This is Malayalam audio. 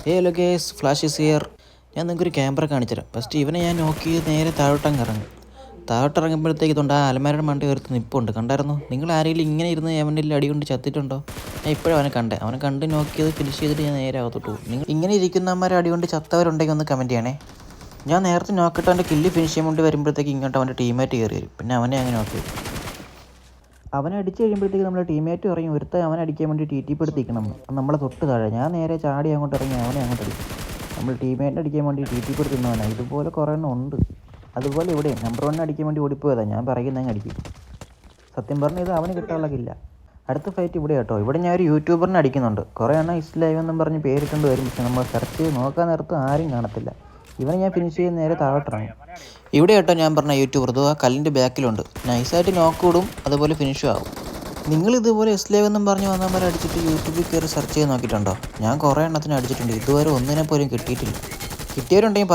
Hello guys, flash is here. ഞാൻ നിങ്ങൾക്കൊരു ക്യാമറ കാണിച്ചുതരാം. ഫസ്റ്റ് ഇവനെ ഞാൻ നോക്കി നേരെ താഴോട്ടങ്ങ് ഇറങ്ങും. താഴോട്ടിറങ്ങുമ്പോഴത്തേക്ക് ഇതുകൊണ്ട് ആ അലമാരയുടെ മണ്ട കയറി നിൽപ്പുണ്ട്. കണ്ടായിരുന്നു നിങ്ങൾ? ആരെങ്കിലും ഇങ്ങനെ ഇരുന്ന് അവൻ്റെ അടി കൊണ്ട് ചത്തിട്ടുണ്ടോ? ഞാൻ ഇപ്പോഴും അവനെ കണ്ട് നോക്കിയത് ഫിനിഷ് ചെയ്തിട്ട് ഞാൻ നേരെ അകത്തോട്ട് പോകും. നിങ്ങൾ ഇങ്ങനെ ഇരിക്കുന്നവന്മാരെ അടി കൊണ്ട് ചത്തവരുണ്ടെങ്കിൽ ഒന്ന് കമൻറ്റ് ചെയ്യണേ. ഞാൻ നേരത്തെ നോക്കിയിട്ട് അവൻ്റെ കില്ല് ഫിനിഷ് ചെയ്യാൻ വേണ്ടി വരുമ്പോഴത്തേക്ക് ഇങ്ങോട്ട് അവൻ്റെ ടീമേറ്റ് കയറി വരും. പിന്നെ അവനെ അങ്ങനെ നോക്കി അവനെ അടിച്ച് കഴിയുമ്പോഴത്തേക്ക് നമ്മുടെ ടീമേറ്റ് പറയും ഒരുത്ത അവനെ അടിക്കാൻ വേണ്ടി ടി പെടുത്തിക്കണം. നമ്മളെ തൊട്ട് താഴെ ഞാൻ നേരെ ചാടി അങ്ങോട്ട് ഇറങ്ങി അവനെ അങ്ങോട്ട് അടിക്കും. നമ്മൾ ടീമേറ്റിനെ അടിക്കാൻ വേണ്ടി ടി പെടുത്തുന്നവനാണ്. ഇതുപോലെ കുറേ എണ്ണം ഉണ്ട്. അതുപോലെ ഇവിടെ നമ്പർ 1 അടിക്കാൻ വേണ്ടി ഓടിപ്പോയതാണ്. ഞാൻ പറയുന്നതങ്ങ് അടിക്കും. സത്യം പറഞ്ഞാൽ ഇത് അവന് കിട്ടാനുള്ള കില്ല. അടുത്ത ഫൈറ്റ് ഇവിടെ കേട്ടോ. ഇവിടെ ഞാൻ ഒരു യൂട്യൂബറിനെ അടിക്കുന്നുണ്ട്. കുറേ എണ്ണം ഇസ് ലൈവ് എന്നും പറഞ്ഞ് പേരിട്ടുണ്ട് വരും. പക്ഷെ നമ്മൾ സെർച്ച് ചെയ്ത് നോക്കാൻ നേരത്ത് ആരും കാണത്തില്ല. ഇവനെ ഞാൻ ഫിനിഷ് ചെയ്ത് നേരെ താഴോട്ടിറങ്ങി. ഇവിടെ കേട്ടോ ഞാൻ പറഞ്ഞ യൂട്യൂബർ ഇത് ആ കല്ലിൻ്റെ ബാക്കിലുണ്ട്. നൈസായിട്ട് നോക്ക് കൂടും, അതുപോലെ ഫിനിഷും ആവും. നിങ്ങൾ ഇതുപോലെ ഇസ് ലൈവ് എന്നും പറഞ്ഞ് വന്നവരെ അടിച്ചിട്ട് യൂട്യൂബിൽ കയറി സെർച്ച് ചെയ്ത് നോക്കിയിട്ടുണ്ടോ? ഞാൻ കുറേ എണ്ണത്തിന് അടിച്ചിട്ടുണ്ട്. ഇതുവരെ ഒന്നിനെ പോലും കിട്ടിയിട്ടില്ല. കിട്ടിയവരുണ്ടെങ്കിൽ പറ.